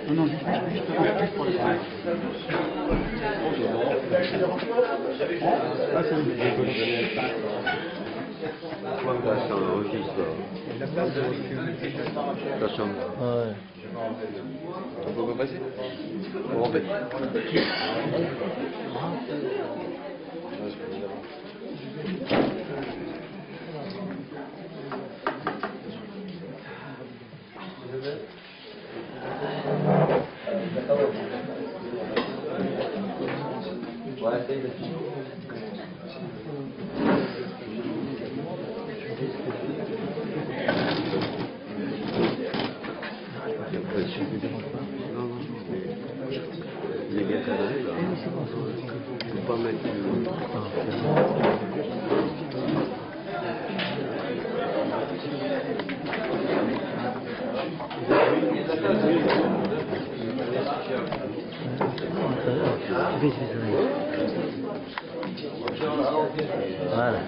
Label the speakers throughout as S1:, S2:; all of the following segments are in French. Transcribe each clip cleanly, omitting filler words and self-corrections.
S1: Non, non, juste pour les ah, c'est
S2: Là, ça enregistre. Ça change.
S3: Ouais.
S2: On peut pas passer? On va passer. Les gars cadrés là, faut pas mettre
S3: Voilà.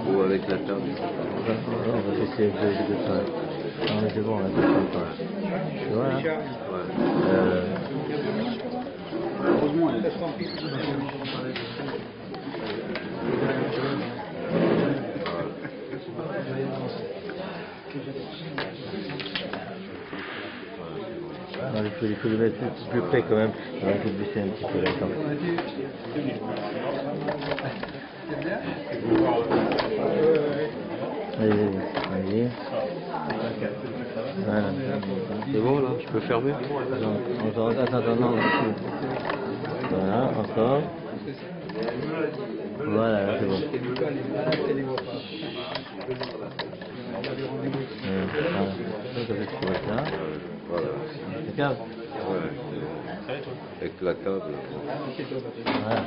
S2: ou avec la table.
S3: On va essayer de faire. Non mais c'est bon, là, c'est pas. Tu vois là?
S2: Ouais.
S1: heureusement, elle est
S3: Non, il faut le mettre plus près quand même. On va baisser un petit peu la table. Allez, allez. Voilà.
S2: C'est bon là, tu peux fermer?
S3: Attends, non. Voilà, encore. Voilà, là c'est bon.
S2: Voilà.
S3: Regarde.
S2: Ouais. Avec la table.
S3: Voilà.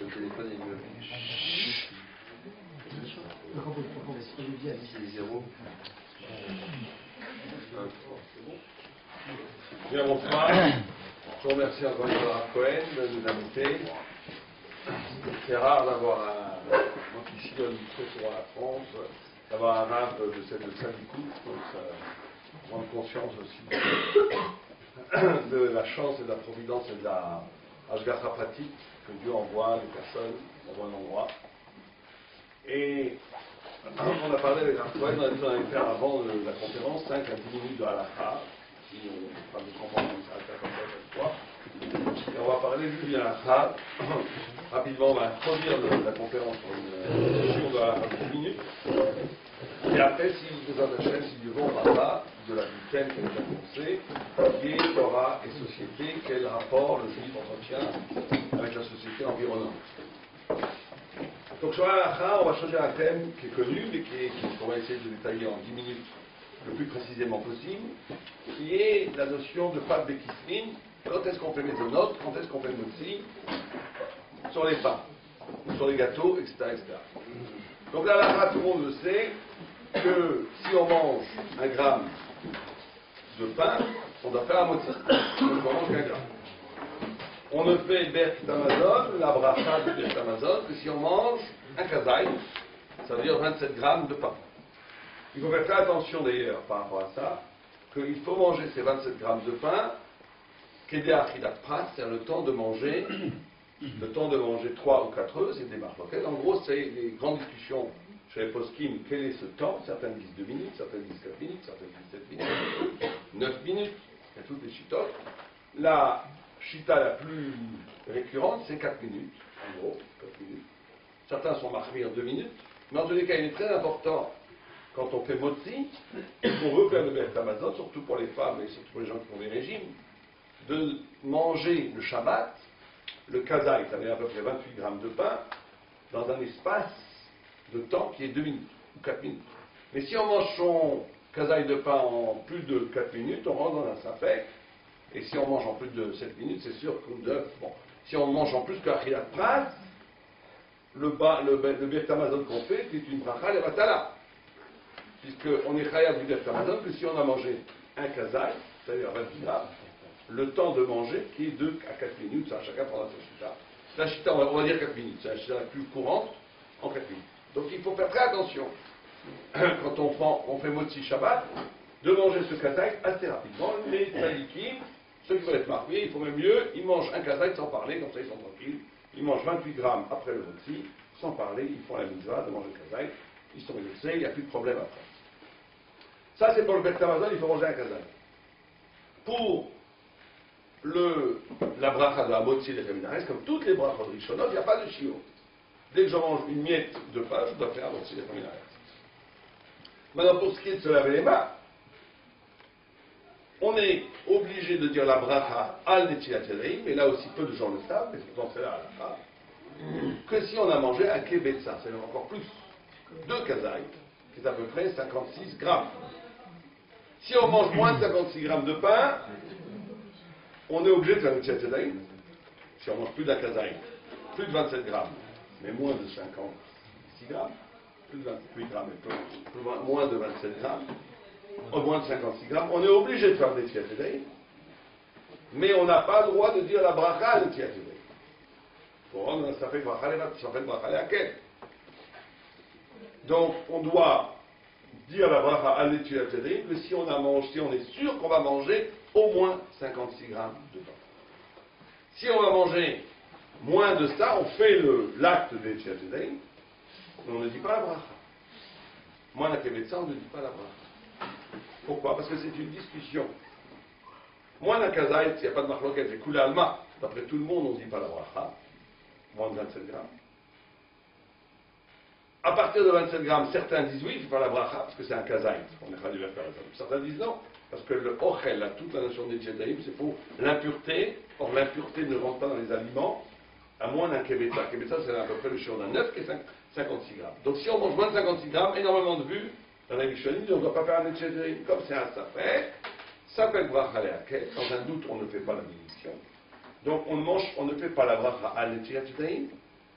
S2: Le téléphone est mieux. C'est 0.
S4: Bien, bonsoir. Je vous remercie encore une fois à Cohen de nous inviter. C'est rare d'avoir moi qui sillonne très souvent la France, d'avoir un arabe de cette syndicoupe, donc ça prend conscience aussi de la chance et de la providence et de la Ashgacha pratique que Dieu envoie des personnes dans un endroit. Et on a parlé avec Rav Cohen, on avait fait avant la conférence 5 à 10 minutes de halakha, si on parle de comprendre ça comme ça cette fois. Et on va parler du halakha. Rapidement, on va introduire la conférence pour une session de halakha de 10 minutes. Et après, si vous attachez, si Dieu veut, on parlera de la thème que nous avons commencé, qui est Torah et société, quel rapport le juif entretient avec la société environnante. Donc sur la halakha, on va changer un thème qui est connu, mais qu'on va essayer de détailler en 10 minutes le plus précisément possible, qui est la notion de Pâques Bekisrin. Quand est-ce qu'on fait Mezonot, quand est-ce qu'on fait Motzi sur les pains, sur les gâteaux, etc. Donc la halakha, tout le monde le sait, que si on mange 1 gramme de pain, on doit faire un Motzi. Donc on mange 1 gramme. On ne fait Bert Amazon, la bracha de Bert Amazon, que si on mange 1 kazaï, ça veut dire 27 grammes de pain. Il faut faire très attention d'ailleurs par rapport à ça, qu'il faut manger ces 27 grammes de pain, Kedé Achidat Pras, c'est le temps de manger 3 ou 4 œufs, c'est des marloquettes. En gros, c'est les grandes discussions chez les poskim, quel est ce temps? Certaines disent 2 minutes, certaines disent 4 minutes, certaines disent 7 minutes, 9 minutes, il y a toutes les chitotes. La chita la plus récurrente, c'est 4 minutes, en gros, 4 minutes. Certains sont marqués en 2 minutes, mais en tous les cas, il est très important, quand on fait motzi, on veut faire le Beth Amazon, surtout pour les femmes et surtout pour les gens qui font des régimes, de manger le Shabbat, le kazaï, ça veut dire à peu près 28 grammes de pain, dans un espace de temps qui est 2 minutes ou 4 minutes. Mais si on mange son kazaï de pain en plus de 4 minutes, on rentre dans un sapek, Et si on mange en plus de 7 minutes, c'est sûr que bon, si on mange en plus que Achilat Prat, le Birkat Hamazon qu'on fait, c'est une bracha levatala. Puisqu'on est chayav du Birkat Hamazon que si on a mangé un kazai, c'est-à-dire 20 grammes, le temps de manger qui est 2 à 4 minutes, ça chacun prendra sa chita. La chita, on va dire 4 minutes, c'est la chita la plus courante en 4 minutes. Donc il faut faire très attention, quand on fait Motzi Shabbat, de manger ce kazai assez rapidement. Les tzadikim, ceux qui veulent être mariés, il faut même mieux, ils mangent un kazai sans parler, comme ça ils sont tranquilles. Ils mangent 28 grammes après le Motzi, sans parler, ils font la mitzvah de manger le kazai, ils sont vexés, il n'y a plus de problème après. Ça c'est pour le Birkat Hamazon, il faut manger un kazai. Pour la bracha de la Motzi des Féminares, comme toutes les brachas de Rishonot, il n'y a pas de shiur. Dès que je mange une miette de pain, je dois faire la Motzi des Féminares. Maintenant, pour ce qui est de se laver les mains, on est obligé de dire la bracha al netilat yadayim, mais là aussi peu de gens le savent, mais pourtant c'est là à la fin, que si on a mangé un kebetza, c'est encore plus, 2 kazai, qui est à peu près 56 grammes. Si on mange moins de 56 grammes de pain, on est obligé de faire netilat yadayim. Si on mange plus d'un kazai, plus de 27 grammes, mais moins de 56 grammes, plus de 28 grammes et moins de 27 grammes, au moins de 56 grammes, on est obligé de faire des netilat yadayim, mais on n'a pas le droit de dire la bracha al netilat yadayim. Ça fait bracha le hakel. Donc on doit dire la bracha al netilat yadayim que si on est sûr qu'on va manger au moins 56 grammes de pain. Si on va manger moins de ça, on fait l'acte de netilat yadayim, mais on ne dit pas la bracha. Moins la kebetza, on ne dit pas la bracha. Pourquoi? Parce que c'est une discussion. Moins la kazait, il n'y a pas de marloquette, c'est coulé alma. D'après tout le monde, on ne dit pas la bracha. Moins de 27 grammes. À partir de 27 grammes, certains disent oui, il faut faire la bracha, parce que c'est un kazait. On est traduit vers la Certains disent non, parce que le ochel, toute la notion des tchadaïm, c'est pour l'impureté. Or, l'impureté ne rentre pas dans les aliments, à moins d'un kebetza. Kebetza, c'est à peu près le shiur d'un œuf, qui est 56 grammes. Donc, si on mange moins de 56 grammes, énormément de vues, dans la Mishnah, on ne doit pas faire un tchadaïm. Comme c'est un safek bracha le hakel. Dans un doute, on ne fait pas la bénédiction. Donc, on ne fait pas la bracha al tchadaïm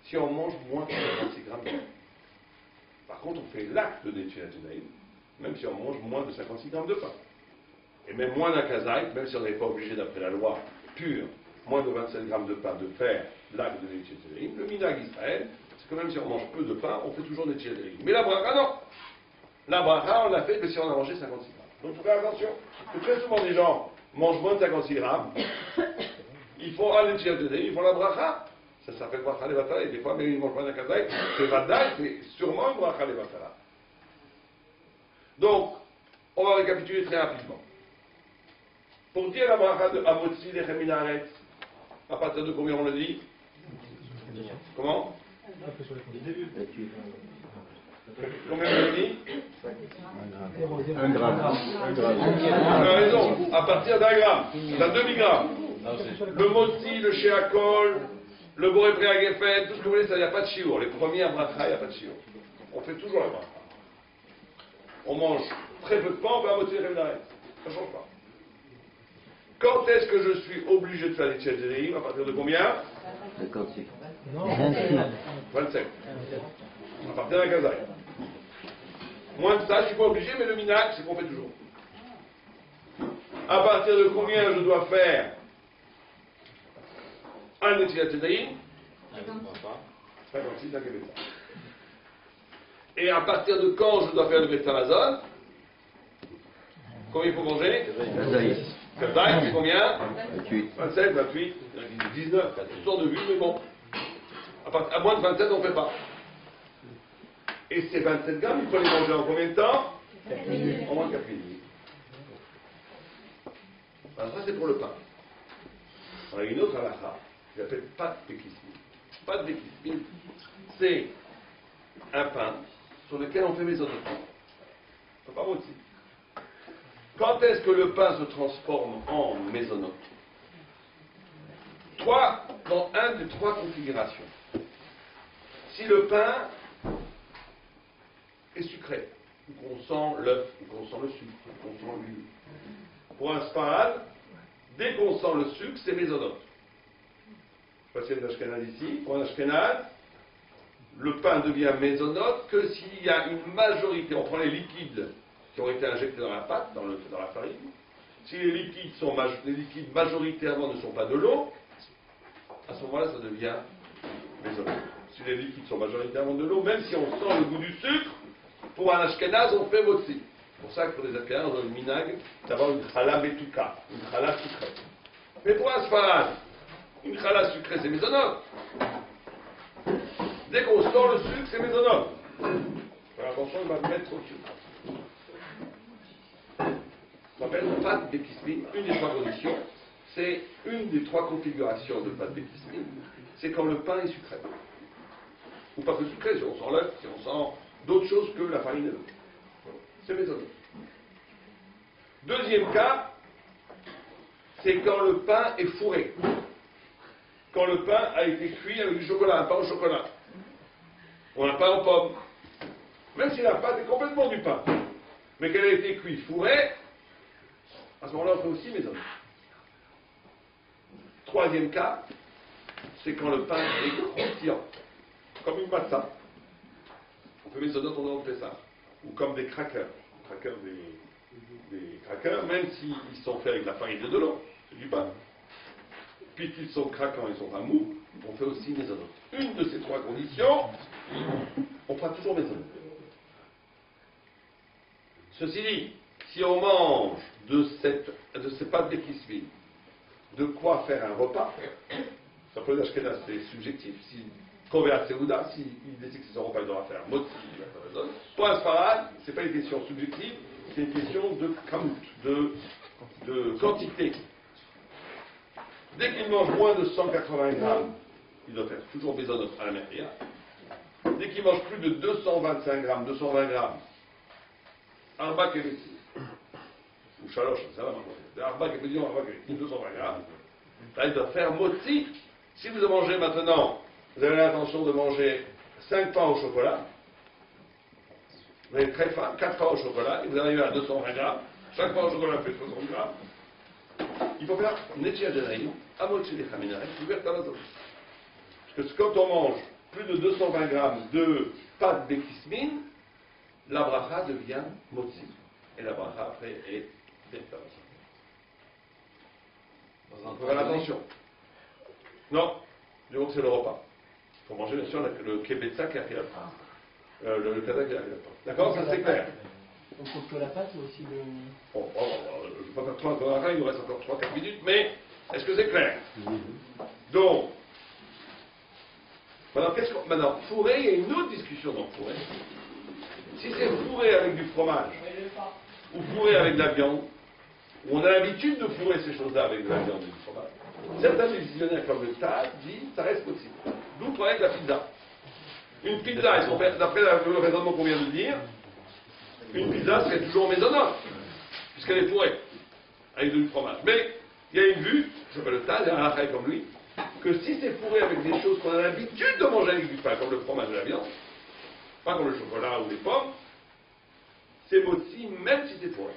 S4: si on mange moins de 56 grammes de pain. Par contre, on fait l'acte de netilat yadayim, même si on mange moins de 56 grammes de pain. Et même moins d'un kazait, même si on n'est pas obligé, d'après la loi pure, moins de 27 grammes de pain, de faire l'acte de netilat yadayim. Le minhag Israël, c'est que même si on mange peu de pain, on fait toujours netilat yadayim. Mais la bracha, non. La bracha, on l'a fait que si on a mangé 56 grammes. Donc, il faut faire attention. Parce que très souvent, les gens mangent moins de 56 grammes. Ils font al netilat yadayim, ils font la bracha. Ça s'appelle bracha levatala, et des fois, même ils ne mangent pas d'un kazai, c'est vadaï, c'est sûrement bracha levatala. Donc, on va récapituler très rapidement. Pour dire la bracha de Amotzi Lechem Minaret, à partir de combien on le dit? Comment? Combien on le dit?
S3: 1 gramme.
S4: On a raison, à partir d'1 gramme, d'un demi-gramme. Le Motzi, le Sheakol, le Boré Préagéfen, tout ce que vous voulez, ça, il n'y a pas de shiur. Les premiers à bracha, il n'y a pas de shiur. On fait toujours la bracha. On mange très peu de pain, on va motiver les Minaret. Ça ne change pas. Quand est-ce que je suis obligé de faire les tchadérim? À partir de combien?
S3: 56.
S4: 27. À partir d'un kazai. Moins de ça, je ne suis pas obligé, mais le minag, c'est qu'on fait toujours. À partir de combien je dois faire un netilat yadayim? 56 d'un kebetza. Et à partir de quand je dois faire le Birkat Hamazon? Combien il faut manger? Kazai, c'est combien?
S3: 28.
S4: 27, 28, 19, toutes sortes de vues, mais bon. À moins de 27, on ne fait pas. Et ces 27 grammes, il faut les manger en combien de temps?
S3: 4 minutes.
S4: En moins de 4 minutes. Alors ça, c'est pour le pain. On a une autre halakha, qui s'appelle pat bekismin. Pat bekismin, c'est un pain sur lequel on fait maisonnote. C'est pas aussi. Quand est-ce que le pain se transforme en maisonnote? Dans un des 3 configurations. Si le pain est sucré, ou qu'on sent l'œuf, ou qu'on sent le sucre, ou qu'on sent l'huile. Pour un sparade, Dès qu'on sent le sucre, c'est mésonote. Je passe un ashkénaze ici. Pour un ashkénaze, le pain devient mésonote que s'il y a une majorité, on prend les liquides qui ont été injectés dans la pâte, dans la farine. Si les liquides majoritairement ne sont pas de l'eau, à ce moment-là, ça devient mésonote. Si les liquides sont majoritairement de l'eau, même si on sent le goût du sucre, pour un ashkénaze, on fait motzi. C'est pour ça que pour les ashkénazes, on a le minag d'avoir une chala betuka, une chala sucrée. Mais pour un sfarad, une chala sucrée, c'est mésonote. Dès qu'on sort le sucre, c'est mésonote. Faire attention, il va mettre au sucre. Ça s'appelle pâte békismine. Une des trois conditions, c'est une des trois configurations de pâte békismine, c'est quand le pain est sucré. Ou pas que sucré, si on sent l'œuf, si on sent d'autres choses que la farine et l'eau. C'est mésonote. Deuxième cas, c'est quand le pain est fourré. Quand le pain a été cuit avec du chocolat, un pain au chocolat. Ou un pain aux pommes. Même si la pâte est complètement du pain, mais qu'elle a été cuite fourrée, à ce moment-là, on fait aussi mésonote. Troisième cas, c'est quand le pain est croustillant, comme une matzah. On fait mésonote, on fait ça. Ou comme des crackers. Des crackers, même s'ils sont faits avec de la farine et de l'eau, c'est du pain. Puis qu'ils sont craquants, ils sont pas mous, on fait aussi mésonote. Une de ces trois conditions, on fera toujours mésonote. Ceci dit, si on mange de ces pâtes békismine, de quoi faire un repas, ça peut être que c'est subjectif. Si Kovéa Seouda, s'il décide que c'est son repas, il devra faire motzi, il va faire mésonote. Pour un sfarad, ce n'est pas une question subjective, c'est une question de kamout, de quantité. Dès qu'il mange moins de 180 grammes, il doit faire toujours mésonote à la merria. Dès qu'il mange plus de 225 grammes, 220 grammes, Arba Kevesi, ou Chaloche, ça va maintenant. Arba Kevesi, 220 grammes. Là, il doit faire motzi. Si vous mangez maintenant, vous avez l'intention de manger 5 pains au chocolat, vous avez très faim, 4 pains au chocolat, et vous arrivez à 220 grammes, 5 pains au chocolat fait 60 grammes. Il faut faire Netchia Janaïm, Amotchi de Chaminaï, ouverte à la zone. Parce que quand on mange plus de 220 grammes de pâte békismine, la bracha devient motzi. Et la bracha après est ouverte à la zone. Faire attention. Non, du coup c'est le repas. Il faut manger bien sûr le kebetza qui arrive. Le kada qui arrive. D'accord, ça c'est clair.
S1: On coupe que la pâte ou aussi le...
S4: Bon, je ne vais pas faire 3 heures, il nous reste encore 3-4 minutes, mais est-ce que c'est clair? Donc, maintenant, fourré, il y a une autre discussion dans fourré. Si c'est fourré avec du fromage, ou fourré avec de la viande, où on a l'habitude de fourrer ces choses-là avec de la viande et du fromage, certains décisionnaires comme le TAD disent ça reste possible. D'où le problème de la pizza. Une pizza, d'après le raisonnement qu'on vient de dire, une pizza serait toujours mésonote, puisqu'elle est fourrée, avec du fromage. Mais il y a une vue, je s'appelle le TAD, il y a un arrêt comme lui, que si c'est fourré avec des choses qu'on a l'habitude de manger avec du pain, comme le fromage et la viande, pas comme le chocolat ou les pommes, c'est motzi même si c'est fourré.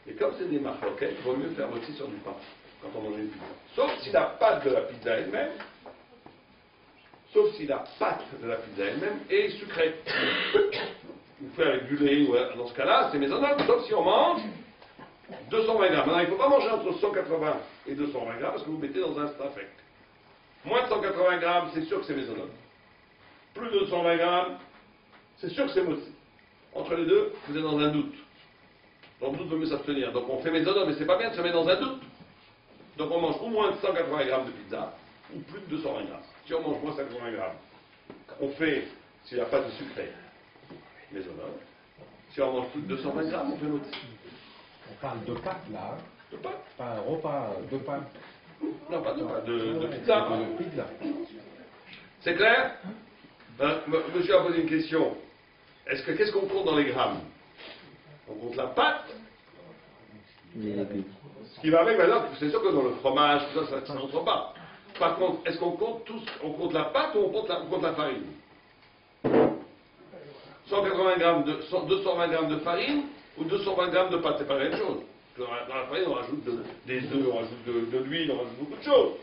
S4: Et comme c'est des marloquettes, il vaut mieux faire motzi sur du pain, quand on mange une pizza. Sauf si la pâte de la pizza elle-même, est sucrée. Ou fait avec du lait, ou dans ce cas-là, c'est mésonote, sauf si on mange 220 grammes. Maintenant, il ne faut pas manger entre 180 et 220 grammes, parce que vous mettez dans un stafek. Moins de 180 grammes, c'est sûr que c'est mésonote. Plus de 220 grammes, c'est sûr que c'est motzi. Entre les deux, vous êtes dans un doute. Dans le doute, il vaut mieux s'abstenir. Donc on fait mésonote, mais c'est pas bien de se mettre dans un doute. Donc on mange au moins 180 grammes de pizza, ou plus de 220 grammes. Si on mange moins 180 grammes, on fait, si la pâte est sucrée, mésonote. Si on mange plus de 220 grammes, on fait motzi.
S5: On parle de pâte là,
S4: De pâte.
S5: pas un repas de pâte.
S4: Non, pas de pâte, de pizza.
S5: De pizza.
S4: C'est clair? Monsieur a posé une question. Qu'est-ce qu'on compte dans les grammes? On compte la pâte. Ce qui va avec maintenant, c'est sûr que dans le fromage, tout ça, ça n'entre pas. Par contre, est-ce qu'on compte on compte la pâte ou on compte la farine? 220 grammes de farine ou 220 grammes de pâte, c'est pas la même chose. Dans la farine, on rajoute des œufs, on rajoute de l'huile, on rajoute beaucoup de choses.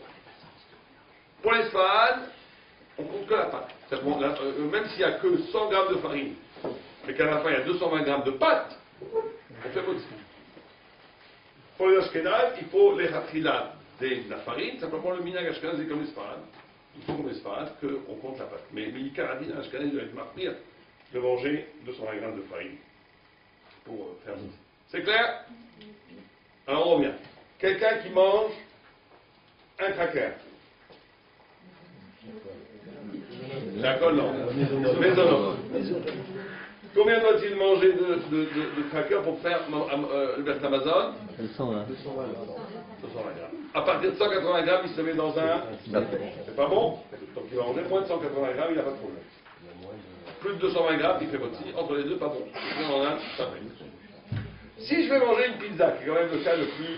S4: Pour l'espadane, on compte que la pâte. Même s'il n'y a que 100 grammes de farine, mais qu'à la fin il y a 220 grammes de pâte, on fait motzi. Pour les ashkénazes, il faut les ratrilat de la farine, simplement le minag ashkénaz est comme l'espadane. Il faut comme l'espadane qu'on compte la pâte. Mais il caradine ashkénaz doit être marqué de manger 220 grammes de farine pour faire motzi. C'est clair? Alors on revient. Quelqu'un qui mange un cracker. D'accord, non. Maisonnot. Combien doit-il manger de crackers pour faire le Beth Amazon?
S3: 220.
S4: 220 grammes. À partir de 180 grammes, il se met dans un. C'est pas bon? Donc il va manger moins de 180 grammes, il n'a pas de problème. Plus de 220 grammes, il fait motzi. Entre les deux, pas bon. Dans un, ça fait. Si je vais manger une pizza, qui est quand même le cas le plus.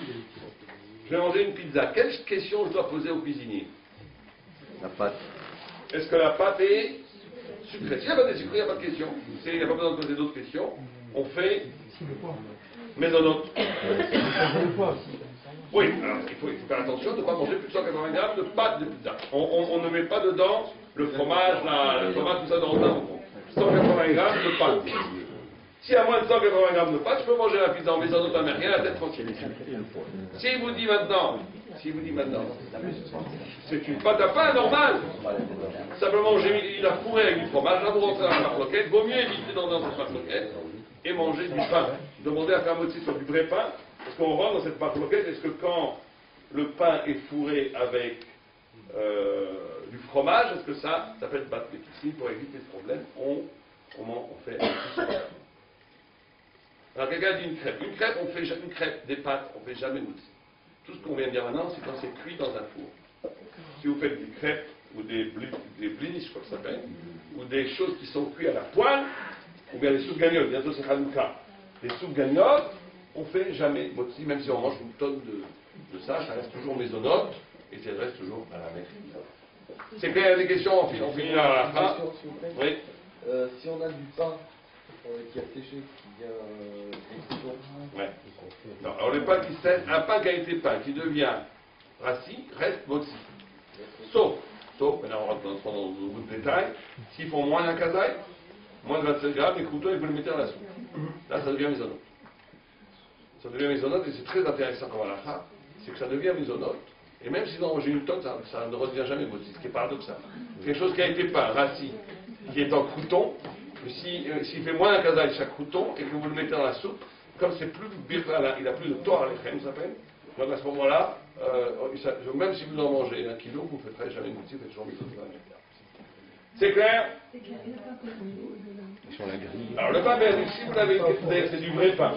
S4: Je vais manger une pizza, quelle question je dois poser au cuisinier?
S2: La pâte.
S4: Est-ce que la pâte est sucrée? S'il n'y a pas de sucré, il n'y a pas de question. Il n'y a pas besoin de poser d'autres questions. On fait maisonnot. Oui, alors il faut faire attention de ne pas manger plus de 180 grammes de pâte de pizza. On ne met pas dedans le fromage, tout ça dans le temps. 180 grammes de pâte. S'il y a moins de 180 grammes de pâte, je peux manger la pizza en maisonnot américaine, la tête tranquille. S'il vous dit maintenant, c'est une pâte à pain normale. Simplement, il a fourré avec du fromage, là vous rentrez dans la marloquette, vaut mieux éviter dans cette marloquette et manger du pain. Demandez à faire motzi sur du vrai pain, parce qu'on rentre dans cette marloquette, est-ce que quand le pain est fourré avec du fromage, est-ce que ça peut être battu? Ici, pour éviter ce problème, on fait alors quelqu'un dit une crêpe. Une crêpe, des pâtes, on ne fait jamais motzi. Tout ce qu'on vient de dire maintenant, c'est quand c'est cuit dans un four. Si vous faites des crêpes ou des blinis, je crois que ça s'appelle, ou des choses qui sont cuites à la poêle, ou bien des soupes gagnottes, bientôt c'est Hanouka. Les soupes gagnottes, on ne fait jamais motzi, même si on mange une tonne de ça reste toujours maisonnot, et ça reste toujours à la mer. C'est clair, il y a des questions, on finit là à la fin. Oui.
S2: Si on a du pain qui a séché, qui vient des coutons.
S4: Ouais. Non, alors le pain qui sèche, un pain qui a été peint, qui devient rassis, reste motzi. Sauf, maintenant on rentre dans beaucoup de détails, s'ils font moins d'un kazaï, moins de 27 grammes, les croutons, il faut les mettre à la soupe. Là, ça devient maisonnot. Ça devient maisonnot, et c'est très intéressant comme à la fin, c'est que ça devient maisonnot. Et même si dans une tonne, ça ne redevient jamais motzi, ce qui est paradoxal. Quelque chose qui a été peint, rassis, qui est en crouton, s'il fait moins d'un kazaï chaque crouton, et que vous le mettez dans la soupe, comme c'est plus birla, il n'a plus de tort à l'écrème, ça s'appelle. Donc à ce moment-là, même si vous en mangez 1 kilo, vous ne faites jamais une motzi, vous faites toujours mis. C'est clair? Alors le pain berdu, si vous l'avez écouté, c'est du vrai pain.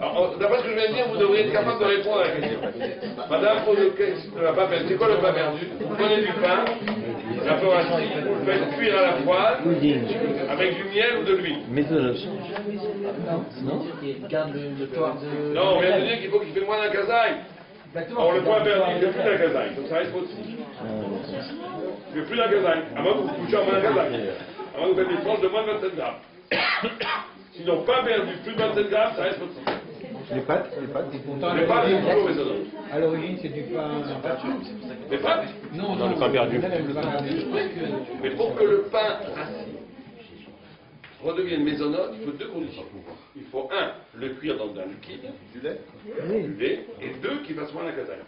S4: Alors, d'après ce que je viens de dire, vous devriez être capable de répondre à la question. Madame pose le pain berdu. C'est quoi le pain berdu? Vous prenez du pain, un peu rassis, vous le faites cuire à la poêle, avec du miel ou de l'huile.
S3: Maisonnot.
S1: Non? Il garde le toit de.
S4: Non, on vient de dire qu'il faut qu'il fait moins d'un kazaï. Alors le pain berdu, il ne fait plus d'un kazaï, donc ça reste motzi. Il ne fait plus d'un kazaï, à moins que vous couchiez en moins d'un kazaï. À moins que vous faites des tranches de moins de 27 grammes. Sinon, pain berdu, plus de 27 grammes, ça reste motzi.
S5: Les pâtes,
S4: Les pâtes, c'est toujours maisonnot.
S5: à l'origine, c'est du pain.
S4: Les pâtes?
S5: Non,
S3: le pain perdu.
S4: Mais pour que le pain rassis redevienne maisonnot, il faut 2 conditions. Il faut 1, le cuire dans un liquide, du lait, et 2, qu'il fasse moins d'un kazaï.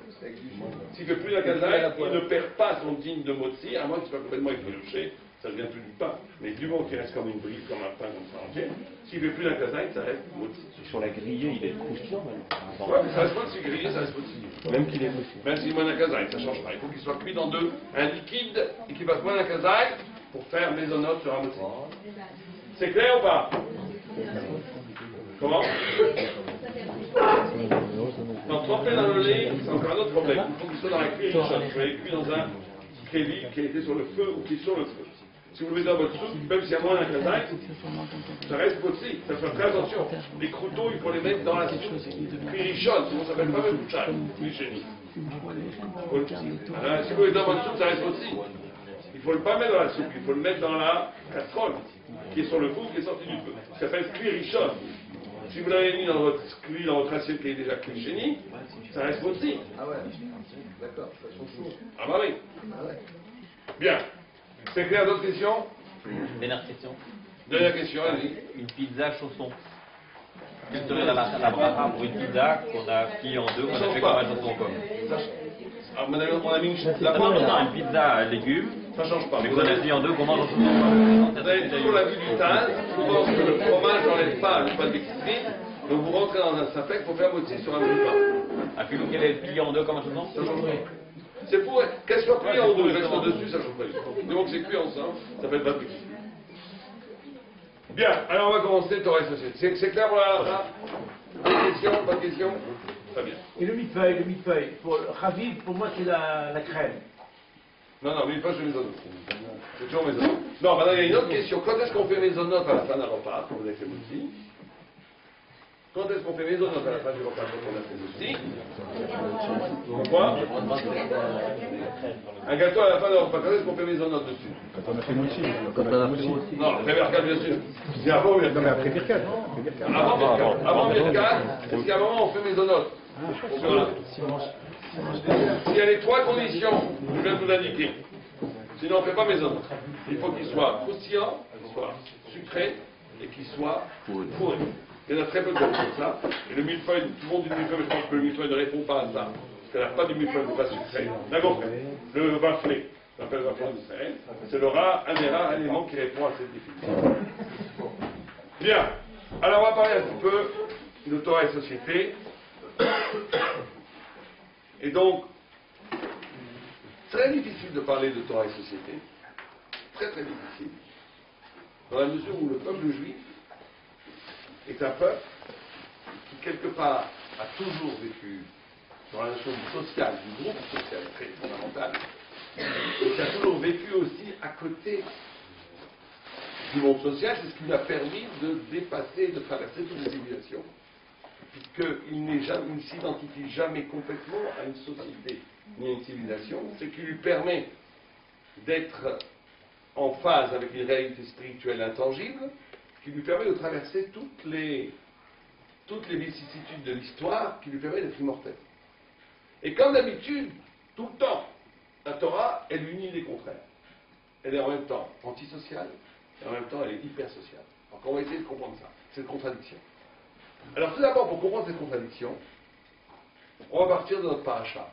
S4: S'il ne fait plus d'un kazaï, il ne perd pas son digne de motzi, à moins qu'il soit complètement effiloché, ça devient plus du pain. Mais du moment qu'il reste comme une brique, comme un pain, comme ça entier, s'il ne fait plus d'un kazaï, ça reste motzi.
S3: Sur la grillée, il est croustillant même.
S4: Ouais, mais ça reste motzi, grillé, ça reste motzi.
S3: Même qu'il est croustillant.
S4: Même s'il est moins d'un kazaï, ça ne change pas. Il faut qu'il soit cuit dans un liquide et qu'il fasse moins d'un kazaï pour faire maisonnot sur un motzi. C'est clair ou pas? Comment? Non, tremper dans le lait, c'est encore un autre problème. Il faut qu'il soit dans la cuillère chaude. Vous l'avez cuit dans un kéli qui a été sur le feu ou qui est sur le feu. Si vous le mettez dans votre soupe, même s'il y a moins d'un kazaï, ça reste possible. Ça fait très attention. Les croutons, il faut les mettre dans la soupe. Cuirichonne, sinon ça s'appelle pas même bouchage. Oui, chérie. Alors, si vous le mettez dans votre soupe, ça reste possible. Il ne faut pas mettre dans la soupe, il faut le mettre dans la casserole, qui est sur le four, qui est sorti du feu. Ça s'appelle cuirichonne. Si vous l'avez mis dans votre assiette qui est déjà cliché, ça reste votre lit.
S2: Ah ouais, d'accord, ça change tout.
S4: Ah bah oui.
S2: Ah ouais.
S4: Bien. C'est clair, d'autres questions?
S1: Dernière question.
S4: Dernière question, allez-y.
S1: Une pizza chausson. Quelle serait la bracha pour une pizza qu'on a pliée en deux, qu'on a fait comme un chausson comme?
S4: Ah, on a mis la
S1: Non, une pizza à légumes,
S4: ça change pas.
S1: mais qu'on a pliée en deux, qu'on mange en chausson.
S4: Vous avez toujours la vue du tas, souvent que le fromage n'enlève pas le pas d'équilibre, donc vous rentrez dans un sapin pour faire moitié sur un bout de pain.
S1: Ah, puis vous, qu'elle est pliée en deux comme un chausson?
S4: Ça change rien. C'est pour qu'elle soit pliée en deux, reste dessus, ça change pas du tout. Donc c'est cuit ensemble, ça fait pas de cuit. Bien, alors on va commencer Torah et Société. C'est clair pour la Pas de questions? Pas de questions? Très bien.
S5: Et le millefeuille. Pour Raviv, pour moi, c'est la crème.
S4: Non, mais pas je mes autres. C'est toujours mes autres. Non, maintenant il y a une autre question. Quand est-ce qu'on fait mes autres à la fin d'un repas, quand vous avez fait aussi? Quand est-ce qu'on fait mes autres à la fin du repas, quand on a fait aussi? Pourquoi? Un gâteau à la fin d'un repas, quand est-ce qu'on fait mes autres dessus?
S3: Quand on a fait moussi. Quand on a fait moussi.
S4: Non, après Birkat, bien sûr. C'est avant ou
S3: Non, mais après Birkat.
S4: Avant Birkat, est-ce qu'à un moment on fait mes zonotes? Il y a les trois conditions que je viens de vous indiquer. Sinon on ne fait pas mes zonotes. Il faut qu'il soit croustillant, qu'il soit sucré et qu'il soit fourré. Il y en a très peu de choses comme ça. Et le millefeuille, tout le monde dit millefeuille, mais je pense que le millefeuille ne répond pas à ça. Parce qu'elle n'a pas du millefeuille, pas sucré. La gaufrée, le waflé, on appelle le waflé en Israël, c'est un des rares éléments qui répond à cette définition. Bien. Alors on va parler un petit peu de Torah et société. Et donc, très difficile de parler de Torah et société. Très très difficile. Dans la mesure où le peuple juif est un peuple qui, quelque part, a toujours vécu dans la notion sociale, du groupe social très fondamental, et qui a toujours vécu aussi à côté du monde social. C'est ce qui lui a permis de dépasser, de traverser toutes les civilisations, puisqu'il ne s'identifie jamais complètement à une société ni à une civilisation, ce qui lui permet d'être en phase avec une réalité spirituelle intangible, qui lui permet de traverser toutes les vicissitudes de l'histoire, qui lui permet d'être immortel. Et comme d'habitude, tout le temps, la Torah, elle unit les contraires. Elle est en même temps antisociale, et en même temps elle est hyper sociale. Donc on va essayer de comprendre ça, cette contradiction. Alors tout d'abord, pour comprendre cette contradiction, on va partir de notre paracha.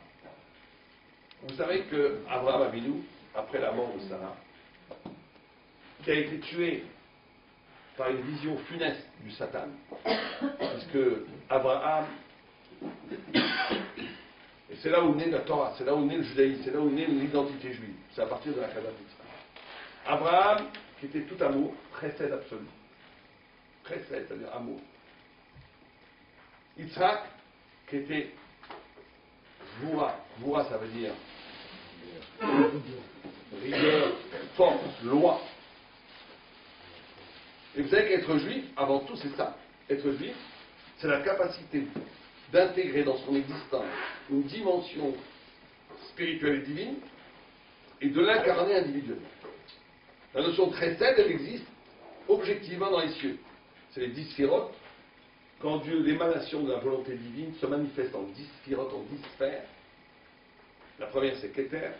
S4: Vous savez que Abraham Avinu, après la mort de Sarah, qui a été tué par une vision funeste du Satan, puisque Abraham, et c'est là où naît la Torah, c'est là où naît le judaïsme, c'est là où naît l'identité juive, c'est à partir de la Chazat d'Israël. Abraham, qui était tout amour, précède absolu. Précède, c'est-à-dire amour. Yitzhak, qui était Gvura. Gvura, ça veut dire rigueur, force, loi. Et vous savez qu'être juif, avant tout, c'est ça. Être juif, c'est la capacité d'intégrer dans son existence une dimension spirituelle et divine et de l'incarner individuellement. La notion de chesed, elle existe objectivement dans les cieux. C'est les 10 sphirotes. Quand Dieu, l'émanation de la volonté divine, se manifeste en 10 sphirotes, en 10 sphères. La première, c'est Keter,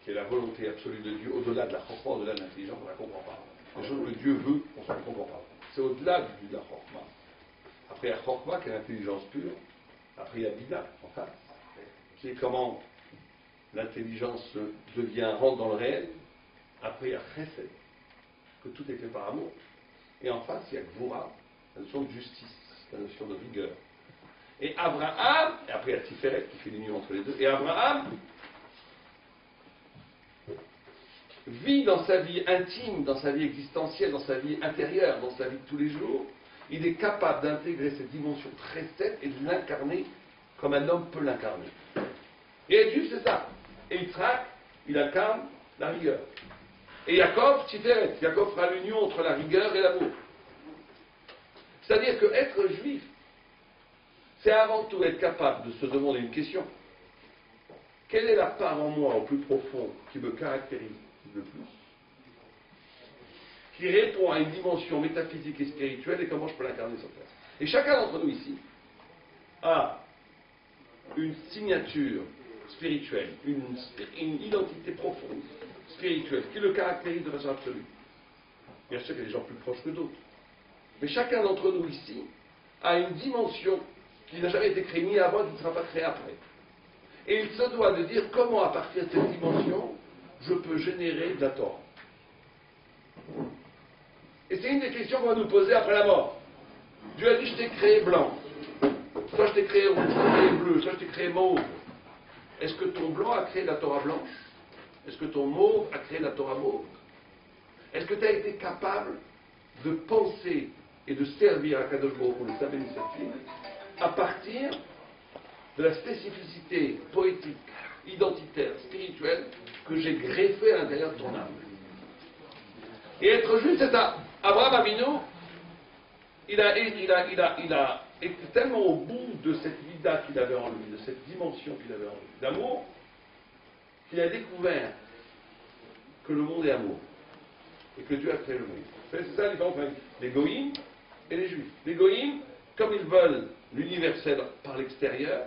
S4: qui est la volonté absolue de Dieu, au-delà de la chokma, au-delà de l'intelligence, on ne la comprend pas. Les choses que Dieu veut, on ne comprend pas. C'est au-delà de la chokma. Après, il y a chokma, qui est l'intelligence pure. Après, il y a Bina, enfin, qui est comment l'intelligence rentre dans le réel. Après, il y a Chesed, que tout est fait par amour. Et en face, il y a Gvura, la notion de justice, la notion de rigueur. Et Abraham, et après il y a Tiferet qui fait l'union entre les deux, et Abraham vit dans sa vie intime, dans sa vie existentielle, dans sa vie intérieure, dans sa vie de tous les jours, il est capable d'intégrer cette dimension très saine et de l'incarner comme un homme peut l'incarner. Et être juif, c'est ça. Et Yitzhak, il incarne la rigueur. Et Yaakov, Tiferet, Yaakov fera l'union entre la rigueur et l'amour. C'est-à-dire qu'être juif, c'est avant tout être capable de se demander une question. Quelle est la part en moi au plus profond qui me caractérise le plus, qui répond à une dimension métaphysique et spirituelle, et comment je peux l'incarner sur terre? Et chacun d'entre nous ici a une signature spirituelle, une identité profonde, spirituelle, qui le caractérise de façon absolue. Bien sûr qu'il y a des gens plus proches que d'autres. Mais chacun d'entre nous ici a une dimension qui n'a jamais été créée ni avant et qui ne sera pas créée après. Et il se doit de dire comment, à partir de cette dimension, je peux générer de la Torah. Et c'est une des questions qu'on va nous poser après la mort. Dieu a dit, je t'ai créé blanc, soit je t'ai créé rouge, soit je t'ai créé bleu, soit je t'ai créé mauve. Est-ce que ton blanc a créé la Torah blanche? Est-ce que ton mauve a créé la Torah mauve? Est-ce que tu as été capable de penser et de servir à Kadosh Baruch Hu, le Sabbat initiative, à partir de la spécificité poétique, identitaire, spirituelle que j'ai greffée à l'intérieur de ton âme? Et être juste, c'est ça. Abraham Avinu, il a été tellement au bout de cette vida qu'il avait en lui, de cette dimension qu'il avait en lui, d'amour, qu'il a découvert que le monde est amour et que Dieu a créé le monde. C'est ça la différence entre les goïms et les juifs. Les goïms, comme ils veulent l'universel par l'extérieur,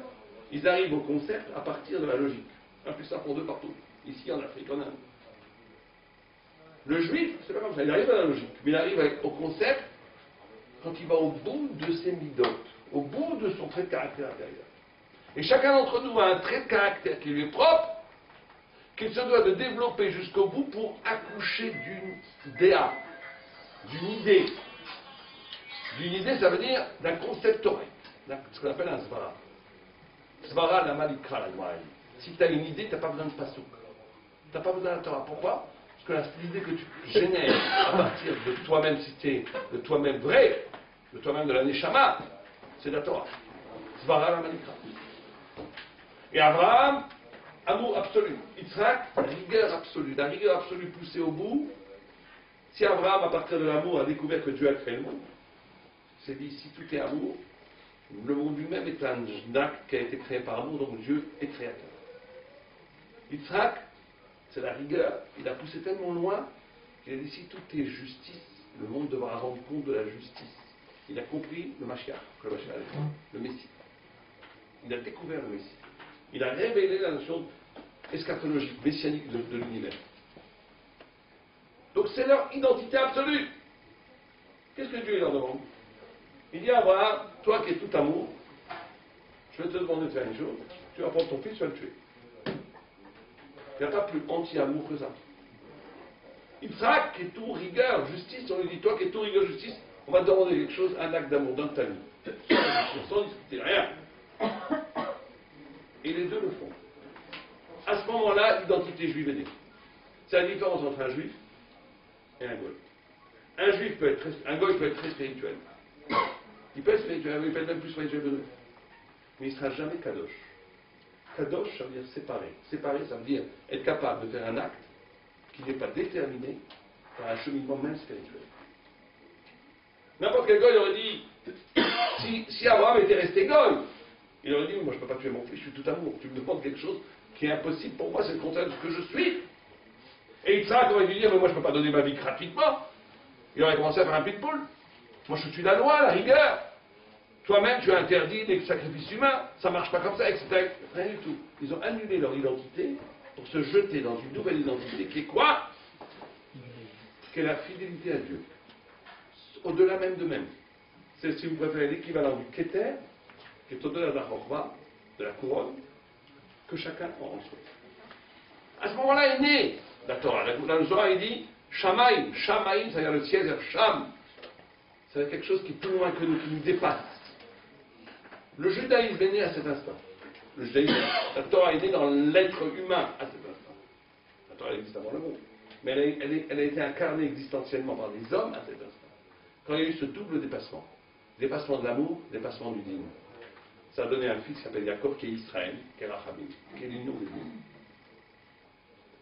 S4: ils arrivent au concept à partir de la logique. Un plus simple pour deux partout. Ici en Afrique, en Inde. Le juif, c'est pas comme ça, il arrive à la logique, mais il arrive au concept quand il va au bout de ses midotes, au bout de son trait de caractère intérieur. Et chacun d'entre nous a un trait de caractère qui lui est propre, qu'il se doit de développer jusqu'au bout pour accoucher d'une déa, d'une idée. D'une idée, ça veut dire d'un conceptoré, ce qu'on appelle un svara. Svara, la malikra, la Gemara. Si tu as une idée, tu n'as pas besoin de pasouk. Tu n'as pas besoin de Torah. Pourquoi? Parce que l'idée que tu génères à partir de toi-même, si tu es de toi-même vrai, de toi-même de la Neshama, c'est la Torah. Svara, la malikra. Et Abraham, amour absolu. Yitzhak, rigueur absolue. La rigueur absolue poussée au bout. Si Abraham, à partir de l'amour, a découvert que Dieu a créé le monde, il s'est dit, si tout est amour, le monde lui-même est un acte qui a été créé par amour, donc Dieu est créateur. Yitzhak, c'est la rigueur. Il a poussé tellement loin qu'il a dit, si tout est justice, le monde devra rendre compte de la justice. Il a compris le Mashiach, le Messie. Il a découvert le Messie. Il a révélé la notion eschatologique, messianique de l'univers. Donc c'est leur identité absolue. Qu'est-ce que Dieu leur demande? Il dit à Abraham, toi qui es tout amour, je vais te demander de faire une chose, tu vas prendre ton fils, tu vas le tuer. Il n'y a pas plus anti-amour que ça. Yitzhak qui est tout rigueur, justice, on lui dit, toi qui es tout rigueur, justice, on va te demander quelque chose, un acte d'amour, donne ta vie. Sans discuter, rien. Et les deux le font. À ce moment-là, l'identité juive est née. C'est la différence entre un juif et un goy. Un goy peut être très spirituel. Il peut être spirituel, il peut être même plus spirituel que nous. Mais il ne sera jamais kadosh. Kadosh, ça veut dire séparé. Séparé, ça veut dire être capable de faire un acte qui n'est pas déterminé par un cheminement même spirituel. N'importe quel goy aurait dit, si Abraham était resté goy, il aurait dit, moi je ne peux pas tuer mon fils, je suis tout amour. Tu me demandes quelque chose qui est impossible pour moi, c'est le contraire de ce que je suis. Et Yitzhak aurait dû dire, mais moi je ne peux pas donner ma vie gratuitement. Il aurait commencé à faire un pitbull. Moi je suis la loi, la rigueur. Toi-même tu as interdit les sacrifices humains, ça ne marche pas comme ça, etc. Rien du tout. Ils ont annulé leur identité pour se jeter dans une nouvelle identité qui est quoi? Qui est la fidélité à Dieu. Au-delà même d'eux-mêmes. C'est, si vous préférez, l'équivalent du Keter, qui est au-delà de la Chorma, de la couronne, que chacun en reçoit. À ce moment-là est née la Torah. Dans le Zohar, il dit Shamaim. Shamaim, c'est-à-dire le ciel, c'est-à-dire Sham. C'est quelque chose qui est plus loin que nous, qui nous dépasse. Le judaïsme est né à cet instant. Le judaïsme, la Torah est née dans l'être humain à cet instant. La Torah existe avant le monde. Mais elle a été incarnée existentiellement par des hommes à cet instant. Quand il y a eu ce double dépassement, dépassement de l'amour, dépassement du digne, ça a donné un fils qui s'appelle Yaakov, qui est Israël, qui est Rachamim, qui est l'union des deux.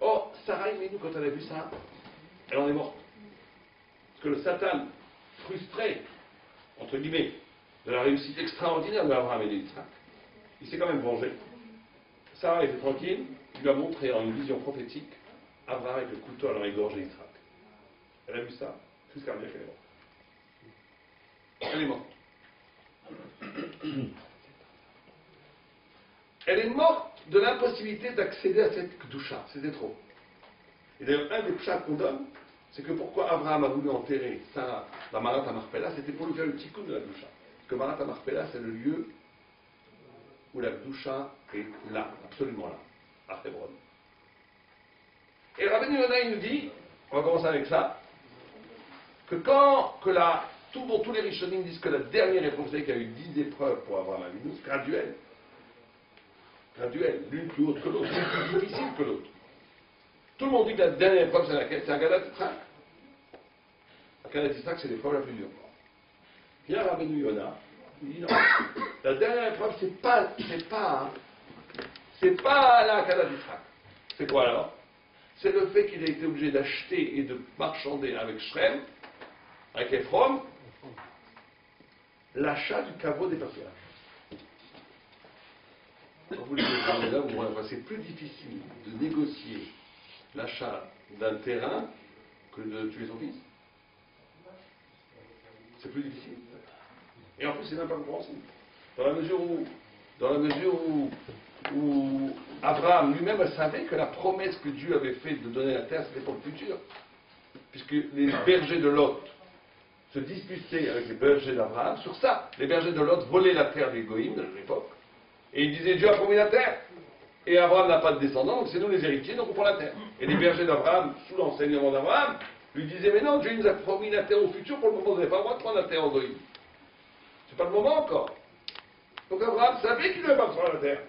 S4: Or, Sarah Imenu, quand elle a vu ça, elle en est morte. Parce que le Satan, frustré, entre guillemets, de la réussite extraordinaire d'Abraham et d'Isaac, il s'est quand même vengé. Sarah était tranquille, il lui a montré en une vision prophétique Abraham avec le couteau allant égorger Isaac. Elle a vu ça, crise cardiaque, elle est morte. Elle est morte. Elle est morte de l'impossibilité d'accéder à cette Kedusha. C'était trop. Et d'ailleurs, un des pshats qu'on donne, c'est que pourquoi Abraham a voulu enterrer Sarah dans Marat Marpella, c'était pour lui faire le tikkun de la Kedusha. Parce que Marat Marpella, c'est le lieu où la Kedusha est là, absolument là, à Hebron. Et Rabbeinu Yonah, il nous dit, on va commencer avec ça, que tous les Rishonim disent que la dernière épreuve, vous savez qu'il y a eu 10 épreuves pour Abraham Avinu, graduelles, l'une plus haute que l'autre, plus difficile que l'autre. Tout le monde dit que la dernière épreuve, c'est laquelle? C'est Agadat Yitzhak. Agadat Yitzhak, c'est l'épreuve la plus dure. Puis Rabbeinu Yonah, il dit non, la dernière épreuve, c'est pas la Agadat Yitzhak. C'est quoi alors? C'est le fait qu'il a été obligé d'acheter et de marchander avec Shrem, avec Ephron, l'achat du caveau des patriarches. Quand vous les regardez là, vous voyez, c'est plus difficile de négocier l'achat d'un terrain que de tuer son fils. C'est plus difficile. Et en plus, c'est même pas compréhensible. Dans la mesure où Abraham lui-même savait que la promesse que Dieu avait faite de donner la terre, c'était pour le futur. Puisque les bergers de Lot se disputaient avec les bergers d'Abraham sur ça. Les bergers de Lot volaient la terre des Goïms de l'époque. Et ils disaient Dieu a promis la terre. Et Abraham n'a pas de descendants, donc c'est nous les héritiers, donc on prend la terre. Et les bergers d'Abraham, sous l'enseignement d'Abraham, lui disaient mais non, Dieu nous a promis la terre au futur, pour le moment vous n'avez pas le droit de prendre la terre en Goïm. C'est pas le moment encore. Donc Abraham savait qu'il ne devait pas prendre la terre.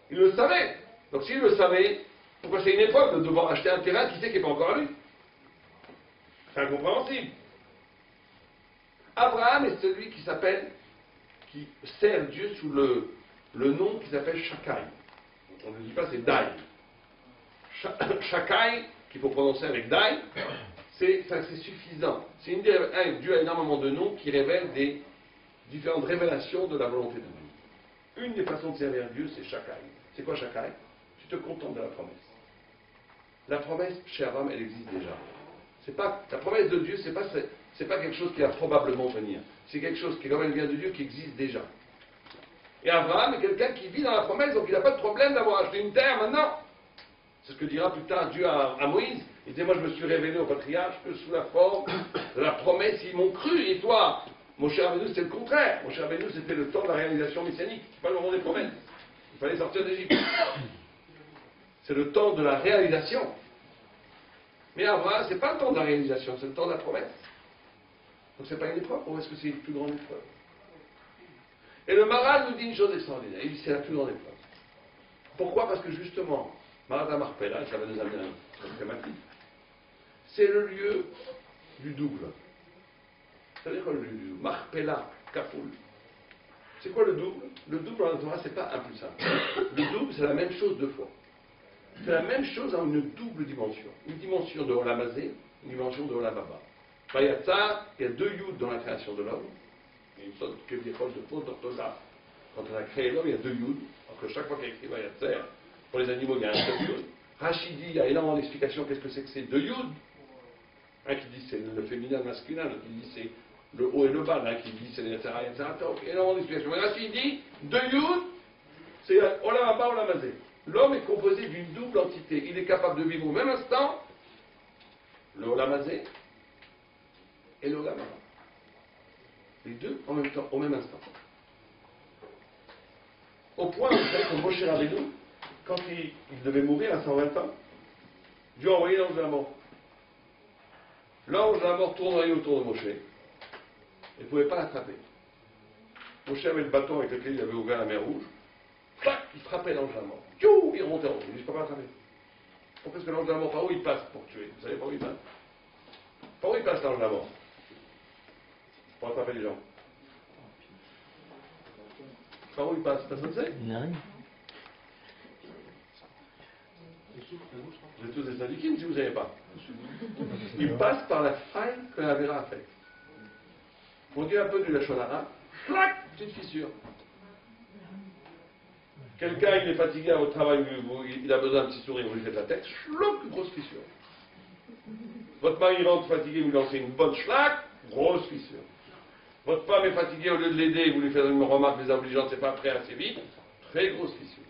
S4: Il le savait. Donc s'il le savait, pourquoi c'est une épreuve de devoir acheter un terrain qui sait qu'il n'est pas encore à lui? C'est incompréhensible. Abraham est celui qui sert Dieu sous le nom qui s'appelle Shakai. On ne dit pas c'est Dai. Shakai, qu'il faut prononcer avec Dai, c'est suffisant. Dieu a énormément de noms qui révèlent des différentes révélations de la volonté de Dieu. Une des façons de servir Dieu, c'est Shakai. C'est quoi Shakai? Tu te contentes de la promesse. La promesse, chez Abraham, elle existe déjà. La promesse de Dieu, c'est pas quelque chose qui va probablement venir. C'est quelque chose qui, comme elle vient de Dieu, qui existe déjà. Et Abraham est quelqu'un qui vit dans la promesse, donc il n'a pas de problème d'avoir acheté une terre maintenant. C'est ce que dira plus tard Dieu à Moïse. Il disait, moi je me suis révélé au patriarche que sous la forme de la promesse, ils m'ont cru. Et toi, mon cher Rabbeinu, c'était le contraire. Mon cher Rabbeinu, c'était le temps de la réalisation messianique. C'est pas le moment des promesses. Il fallait sortir d'Égypte. C'est le temps de la réalisation. Mais Abraham, c'est pas le temps de la réalisation, c'est le temps de la promesse. Donc c'est pas une épreuve, ou est-ce que c'est une plus grande épreuve? Et le Maral nous dit une chose extraordinaire. Il dit c'est la plus grande épreuve. Pourquoi? Parce que justement, Marat Marpella, ça va nous amener à une thématique, c'est le lieu du double. C'est-à-dire quoi le lieu du double? Marpella, Kapoul. C'est quoi le double? Le double en Torah, c'est pas un plus simple. Le double, c'est la même chose deux fois. C'est la même chose en une double dimension. Une dimension de Olam Hazé, une dimension de Olam Haba. Vayatzar, il y a deux yud dans la création de l'homme. Il y a une sorte de faute d'orthographe. Quand on a créé l'homme, il y a deux yud. Alors que chaque fois qu'il y a écrit Vayatzar, pour les animaux, il y a un seul yud. Rachid dit, il y a énormément d'explications. Qu'est-ce que c'est deux yud? Un qui dit c'est le féminin, le masculin, l'autre qui dit c'est le haut et le bas, l'un qui dit c'est les Yetzara, énormément d'explications. Mais Rachid dit, deux yud, c'est Olam Haba, Olam Hazé. L'homme est composé d'une double entité. Il est capable de vivre au même instant le Olam Hazé et le Olam Haba. Les deux en même temps, au même instant. Au point où que Moshe Rabbeinu, quand il devait mourir à 120 ans, Dieu a envoyé l'ange de la mort. L'ange de la mort tournait autour de Moshe. Il ne pouvait pas l'attraper. Moshe avait le bâton avec lequel il avait ouvert la mer Rouge. Clac, il frappait l'ange de la mort. Tchou, il remontait en haut. Il dit, je ne peux pas l'attraper. Pourquoi est-ce que l'ange de la mort, par où il passe pour tuer? Vous savez par où il passe? Par où il passe l'ange de la mort? Pour attraper les gens. Par où il passe? Personne ne sait?
S3: Non.
S4: Vous êtes tous des syndiqués si vous ne savez pas. Il passe par la faille que la Vera a faite. On dit un peu du Lachon Hara, clac, petite fissure. Quelqu'un, il est fatigué au travail, il a besoin d'un petit sourire, vous lui faites la tête, schlock, grosse fissure. Votre mari rentre fatigué, vous lui lancez une bonne schlac, grosse fissure. Votre femme est fatiguée, au lieu de l'aider, vous lui faites une remarque désobligeante, c'est pas prêt assez vite. Très grosse fissure.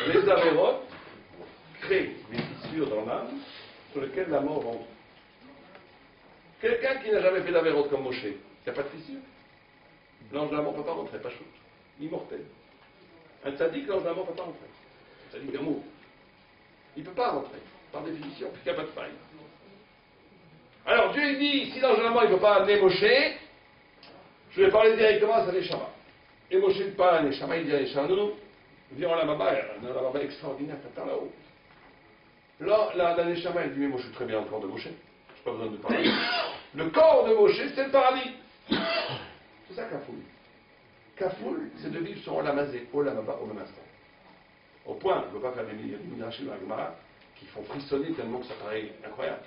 S4: Les avérotes créent des fissures dans l'âme sur lesquelles la mort rentre. Quelqu'un qui n'a jamais fait d'avérote comme Moshe, il n'y a pas de fissure. L'ange de la mort ne peut pas rentrer, pas chaud. Immortel. Un tzaddik, l'ange de la mort ne peut pas rentrer. Un tzaddik d'amour. Il ne peut pas rentrer. Par définition, il n'y a pas de faille. Alors Dieu il dit, si l'ange de la mort ne peut pas amener Moshe, je vais parler directement à sa Neshama. Et Moshe ne parle à la Neshama, il dit à la Neshama, non, viens à la Baba extraordinaire, t'attends là-haut. Là, la Neshama, elle dit, mais moi je suis très bien dans le corps de Moshe, je n'ai pas besoin de parler. Le corps de Moshe, c'est le paradis. C'est ça Kafoul. Kafoul, c'est de vivre sur Olamazé, Olamaba, au même instant. Au point, je ne veux pas faire des midrashim dans la Gemara qui font frissonner tellement que ça paraît incroyable.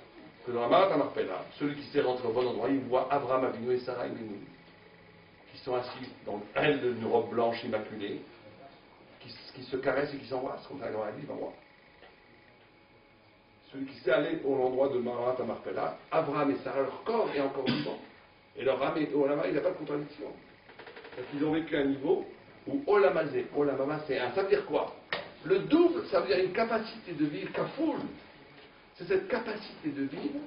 S4: Que dans la Marat Marpella, celui qui s'est rentré au bon endroit, il voit Abraham Avinu et Sarah Avinu, qui sont assis dans une robe blanche immaculée, qui se caressent et qui s'embrassent, comme ça, dans la Bible, moi. Celui qui s'est allé au endroit de Marat Marpella, Abraham et Sarah, leur corps est encore vivant. Et leur âme est Olama, il n'y a pas de contradiction. Parce qu'ils ont vécu à un niveau où Olamazé, Olamama, c'est un. Ça veut dire quoi? Le double, ça veut dire une capacité de vivre kafoul. C'est cette capacité de vivre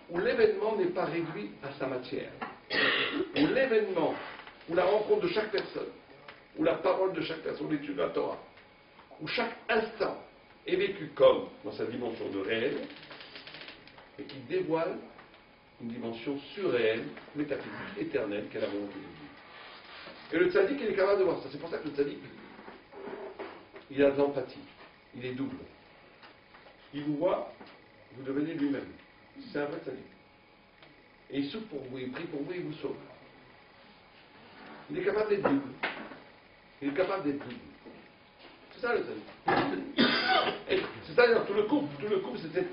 S4: où l'événement n'est pas réduit à sa matière. Où l'événement, où la rencontre de chaque personne, où la parole de chaque personne, l'étude de la Torah, où chaque instant est vécu comme dans sa dimension de réel et qui dévoile une dimension surréelle, métaphysique, éternelle, qu'est la volonté de Dieu. Et le tzaddik, il est capable de voir ça. C'est pour ça que le tzaddik, il a de l'empathie. Il est double. Il vous voit, vous devenez lui-même. C'est un vrai tzaddik. Et il souffre pour vous, il prie pour vous, il vous sauve. Il est capable d'être double. Il est capable d'être double. C'est ça le tzaddik. C'est-à-dire tout le couple c'était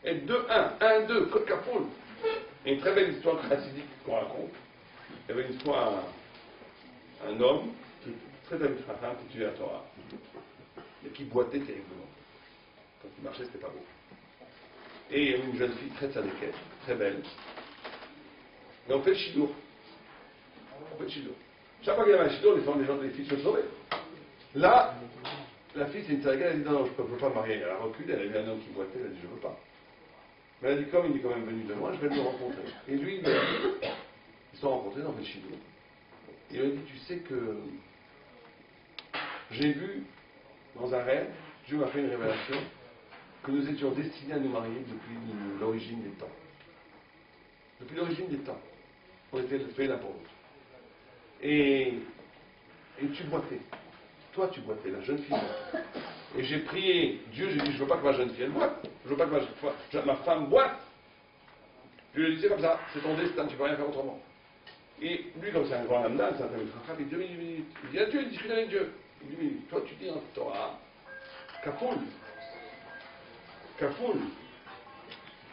S4: être 2-1, 1-2, code capoule. Et une très belle histoire chassidique qu'on raconte. Il y avait une fois un homme qui était très ami Chacham, qui étudiait la Torah, mais qui boitait terriblement. Quand il marchait, c'était pas beau. Et il y avait une jeune fille très tzadikette, très belle. Et on fait le shidour. Chaque fois qu'il y avait un shidour, les filles se sauvaient. Là, la fille, c'est une tzadikette, elle a dit non, je ne peux pas me marier. Elle a reculé, elle a vu un homme qui boitait, elle a dit je ne veux pas. Mais elle a dit comme il est quand même venu de loin, je vais le rencontrer. Et lui, ils se sont rencontrés dans le shidour. Et il a dit tu sais que j'ai vu dans un rêve, Dieu m'a fait une révélation, que nous étions destinés à nous marier depuis l'origine des temps. Depuis l'origine des temps. On était faits l'un pour l'autre. Et tu boitais. Toi, tu boitais, la jeune fille. Et j'ai prié Dieu, j'ai dit, je ne veux pas que ma jeune fille, elle boite. Je ne veux pas que ma femme boite. Je lui ai dit, c'est comme ça, c'est ton destin, tu ne peux rien faire autrement. Et lui, comme c'est un grand lambda, c'est un ami il dit 2 minutes. Il dit à Dieu, il discute avec Dieu. Il dit, mais toi, tu dis en Torah, kafoul. Kafoul.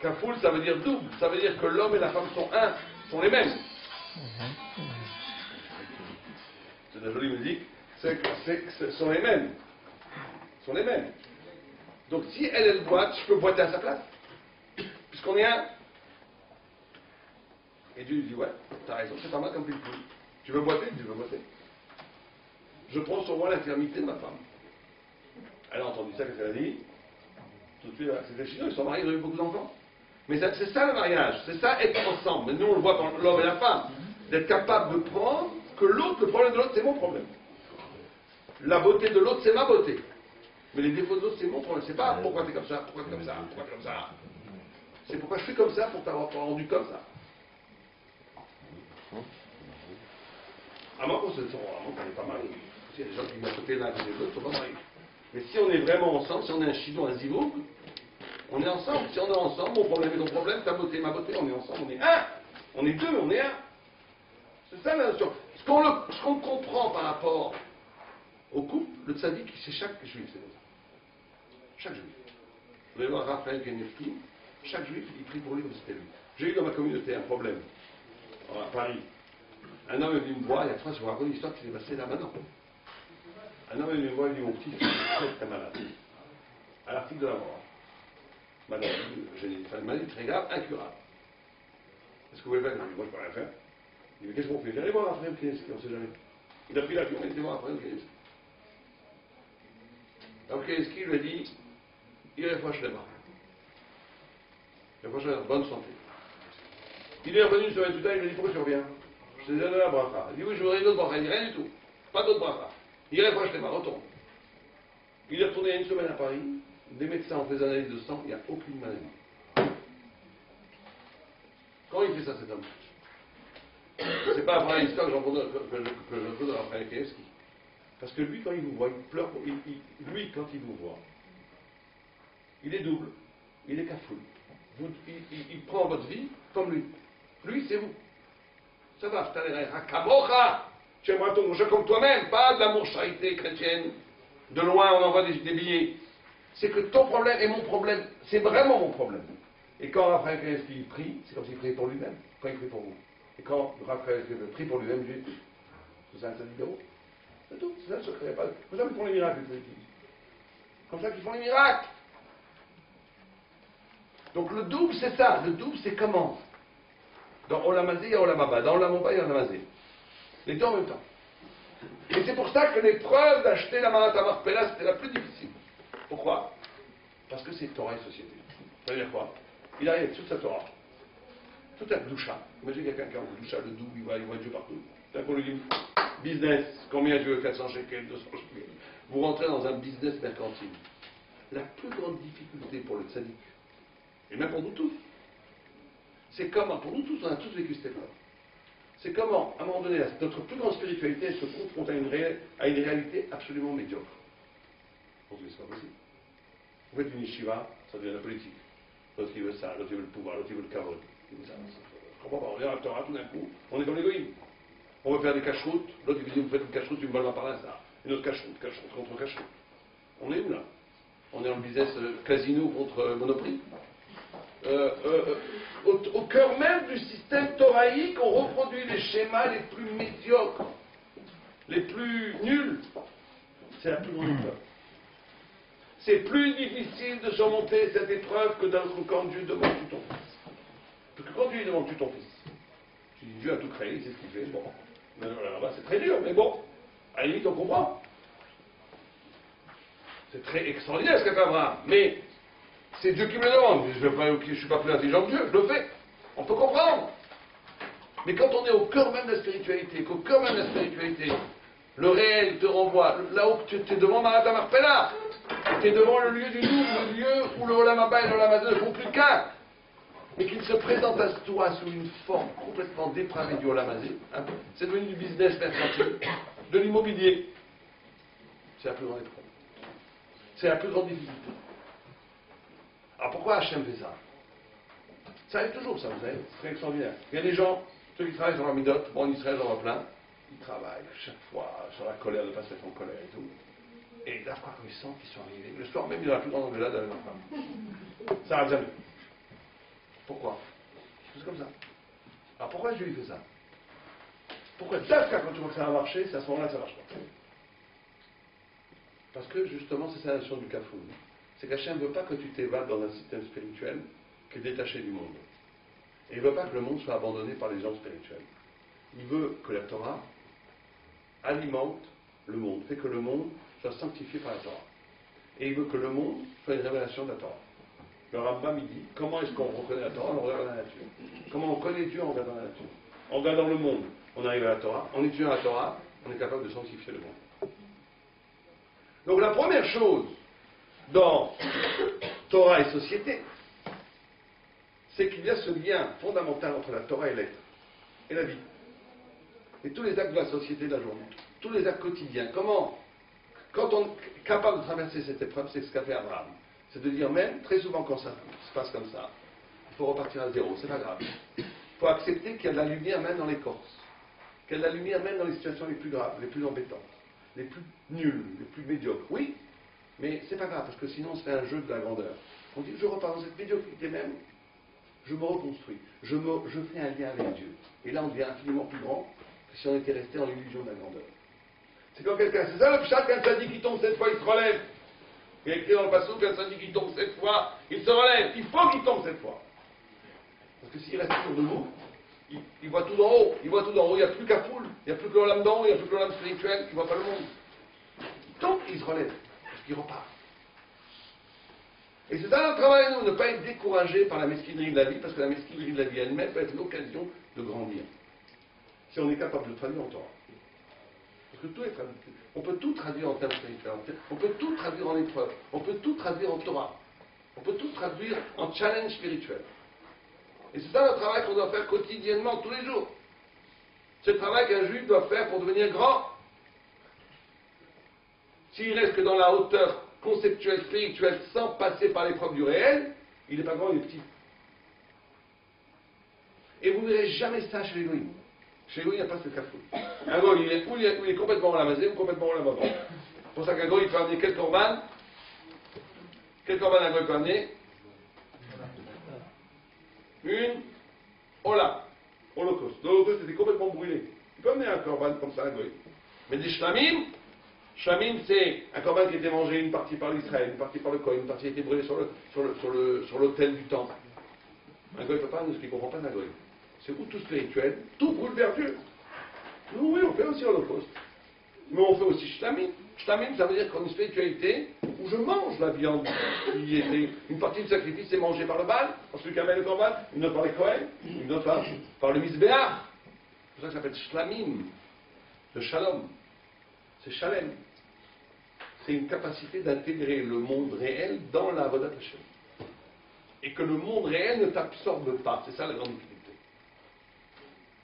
S4: Kafoul, ça veut dire double. Ça veut dire que l'homme et la femme sont un, sont les mêmes. C'est de la jolie musique. Ce sont les mêmes. Sont les mêmes. Donc si elle boite, je peux boiter à sa place. Puisqu'on est un. Et Dieu lui dit, ouais, t'as raison, c'est pas mal comme pile-poule. Tu veux boiter? Tu veux boiter. Je prends sur moi l'infirmité de ma femme. Elle a entendu ça, qu'est-ce qu'elle a dit? Tout de suite, c'est les Chinois, ils sont mariés, ils ont eu beaucoup d'enfants. Mais c'est ça le mariage, c'est ça être ensemble. Mais nous on le voit dans l'homme et la femme. D'être capable de prendre que l'autre, le problème de l'autre, c'est mon problème. La beauté de l'autre, c'est ma beauté. Mais les défauts de l'autre, c'est mon problème. C'est pas pourquoi t'es comme ça, pourquoi t'es comme ça, pourquoi t'es comme ça. C'est pourquoi je suis comme ça pour t'avoir rendu comme ça. À moins qu'on n'est pas mariés. Il y a des gens qui vont à côté l'un côté de l'autre, ils ne sont pas mariés. Mais si on est vraiment ensemble, si on est un chidon, un zivouk, on est ensemble. Si on est ensemble, mon problème est ton problème, ta beauté, ma beauté, on est ensemble, on est un. On est deux, on est un. C'est ça la notion. Ce qu'on comprend par rapport au couple, le tzaddik, c'est chaque juif, c'est comme ça. Chaque juif. Vous allez voir Raphaël Kenefki, chaque juif, il prie pour lui comme c'était lui. J'ai eu dans ma communauté un problème, à Paris. Un homme est venu me voir, il y a 3 jours, je vous raconte une histoire qui s'est passée là maintenant. Un homme est venu me voir, il dit mon petit fils est très très malade. À l'article de la mort. Maladie, une maladie très grave, incurable. Qu'est-ce que vous voulez faire? Moi, je peux rien faire. Il dit, mais qu'est-ce qu'on fait? Allez voir Raphaël Kinski, on ne sait jamais. Il a pris l'avion, il était voir Raphaël Kinski. Donc Kinski lui a dit, il réfléchit les mains. Il réfléchit bonne santé. Il est revenu sur tout il lui a dit, pourquoi tu reviens? Je t'ai donné la bracha. Il dit, oui, je voudrais une autre bracha. Il dit, rien du tout. Pas d'autre bracha. Il réfléchit les mains, retourne. Il est retourné il y a une semaine à Paris. Des médecins ont fait des analyses de sang, il n'y a aucune maladie. Comment il fait ça, cet homme? C'est pas après l'histoire que j'en pose de Raphaël Kinski. Parce que lui, quand il vous voit, il pleure. Lui, quand il vous voit, il est double, il est cafoule. Il prend votre vie comme lui. Lui, c'est vous. Ça va, tu aimeras ton prochain comme toi-même, pas de l'amour charité chrétienne. De loin, on envoie des billets. C'est que ton problème et mon problème, c'est vraiment mon problème. Et quand Raphaël Kinski prie, c'est comme s'il priait pour lui-même, quand il prie pour vous. Et quand Raphaël Kinski prie pour lui-même, Dieu écoute. C'est ça, c'est tout, c'est ça le secret. Comme ça qu'ils font les miracles, les politiques. Comme ça qu'ils font les miracles. Donc le double, c'est ça. Le double, c'est comment? Dans Olamazé, il y a Olamaba. Dans Olamaba, il y a Olamazé. Les deux en même temps. Et c'est pour ça que l'épreuve d'acheter la Marat Marpella, c'était la plus difficile. Pourquoi? Parce que c'est Torah et société. Ça veut dire quoi? Il arrive toute sa Torah. Tout un doucha. Imagine quelqu'un qui a un doucha, le double, il voit Dieu partout. D'un coup, on lui dit, business, combien tu veux? 400 shekels, 200 shekels. Vous rentrez dans un business mercantile. La plus grande difficulté pour le tzaddik, et même pour nous tous, c'est comment, pour nous tous, on a tous vécu cette épreuve. C'est comment, à un moment donné, notre plus grande spiritualité se confronte à une réalité absolument médiocre. On se dit, c'est pas possible. Vous faites une yeshiva, ça devient la politique. L'autre il veut ça, l'autre il veut le pouvoir, l'autre il veut le kavod. Je comprends pas, on regarde la Torah, tout d'un coup, on est comme l'égoïme. On veut faire des cacheroutes, l'autre il dit, vous faites une cacheroute, tu me voles ma part ça. Une autre cacheroute contre cacheroute. On est où là? On est dans le business casino contre Monoprix. Au cœur même du système thoraïque, on reproduit les schémas les plus médiocres, les plus nuls. C'est la plus grande épreuve. C'est plus difficile de surmonter cette épreuve que quand Dieu demande ton fils. Parce que quand Dieu demande ton fils, tu dis Dieu a tout créé, c'est ce qu'il fait. Bon, là-bas c'est très dur, mais bon, à la limite on comprend. C'est très extraordinaire ce qu'a fait Abraham, mais c'est Dieu qui me le demande. Je ne suis pas plus intelligent que Dieu, je le fais. On peut comprendre. Mais quand on est au cœur même de la spiritualité, qu'au cœur même de la spiritualité, le réel te renvoie, là où tu es devant Marat Marpella, tu es devant le lieu du nous, le lieu où le Olam Haba et le Olam Hazé ne font plus qu'un, mais qu'il se présente à toi sous une forme complètement dépravée du Olam Hazé, hein, c'est devenu du business mercantile, de l'immobilier. C'est la plus grande épreuve. C'est la plus grande difficulté. Alors pourquoi Hachem fait ça? Ça arrive toujours, ça, vous savez, c'est très extraordinaire. Il y a des gens, ceux qui travaillent sur leur midot, bon, en Israël, j'en vois plein, ils travaillent chaque fois sur la colère, de ne pas se mettre en colère et tout. Et la fois quand ils sentent qu'ils sont arrivés, le soir même, il y a la plus grande engueulade avec leur femme. Ça arrive jamais. Pourquoi? C'est comme ça. Alors pourquoi Dieu fait ça? Pourquoi quand tu vois que ça va marcher, c'est à ce moment-là que ça marche pas. Parce que justement, c'est ça la notion du kafoun. C'est qu'Hachem ne veut pas que tu t'évades dans un système spirituel qui est détaché du monde. Et il ne veut pas que le monde soit abandonné par les gens spirituels. Il veut que la Torah alimente le monde, fait que le monde soit sanctifié par la Torah. Et il veut que le monde soit une révélation de la Torah. Le Rambam, il dit, comment est-ce qu'on reconnaît la Torah? On regarde dans la nature. Comment on connaît Dieu en regardant la nature? En regardant le monde, on arrive à la Torah. En étudiant la Torah, on est capable de sanctifier le monde. Donc la première chose dans Torah et société, c'est qu'il y a ce lien fondamental entre la Torah et l'être, et la vie. Et tous les actes de la société de la journée, tous les actes quotidiens. Comment, quand on est capable de traverser cette épreuve, c'est ce qu'a fait Abraham. C'est de dire même, très souvent quand ça se passe comme ça, il faut repartir à zéro, c'est pas grave. Il faut accepter qu'il y a de la lumière même dans l'écorce, qu'il y a de la lumière même dans les situations les plus graves, les plus embêtantes, les plus nulles, les plus médiocres. Oui, mais c'est pas grave, parce que sinon on se fait un jeu de la grandeur. On dit, je repars dans cette médiocrité même, je me reconstruis, je fais un lien avec Dieu. Et là on devient infiniment plus grand que si on était resté dans l'illusion de la grandeur. C'est quand quelqu'un, c'est ça le pshat, quand ça dit qu'il tombe cette fois, il se relève. Il y a écrit dans le passage, quand ça dit qu'il tombe cette fois, il se relève. Il faut qu'il tombe cette fois. Parce que s'il reste toujours debout, il voit tout d'en haut, il voit tout d'en haut, il n'y a plus qu'à foule, il n'y a plus que l'âme d'en haut, il n'y a plus que l'âme spirituelle, il ne voit pas le monde. Donc il se relève, parce qu'il repart. Et c'est ça notre travail, nous, ne pas être découragé par la mesquinerie de la vie, parce que la mesquinerie de la vie elle-même peut être l'occasion de grandir. Si on est capable de traduire en Torah. Parce que tout est traduit. On peut tout traduire en termes spirituels, on peut tout traduire en épreuve, on peut tout traduire en Torah, on peut tout traduire en challenge spirituel. Et c'est ça le travail qu'on doit faire quotidiennement, tous les jours. C'est le travail qu'un juif doit faire pour devenir grand. S'il reste que dans la hauteur conceptuelle, spirituelle, sans passer par l'épreuve du réel, il n'est pas grand, il est petit. Et vous ne verrez jamais ça chez les goïs. Chez les goïs, il n'y a pas ce cafou. Un goï, il est complètement ramazé ou complètement ramazé. C'est pour ça qu'un goï, il peut amener quel corban un goï peut amener? Une holocauste. L'holocauste était complètement brûlé. Il peut amener un corban comme ça, un goï. Mais des shlamim, c'est un corban qui était mangé une partie par l'Israël, une partie par le Kohen, une partie a été brûlée sur l'autel du temple. Un goï ne peut pas nous expliquer, on ne comprend pas un goï. C'est tout spirituel, tout brûle vers Dieu. Nous, oui, on fait aussi l'holocauste. Mais on fait aussi shlamim. Shlamim, ça veut dire qu'on a une spiritualité où je mange la viande qui était. Une partie du sacrifice est mangée par le Baal, par celui qui amène le corban, une autre par les Kohen, une autre par le Misbéach. C'est pour ça que ça s'appelle shlamim, le shalom. C'est shalem. C'est une capacité d'intégrer le monde réel dans la Avodat Hashem. Et que le monde réel ne t'absorbe pas. C'est ça la grande difficulté.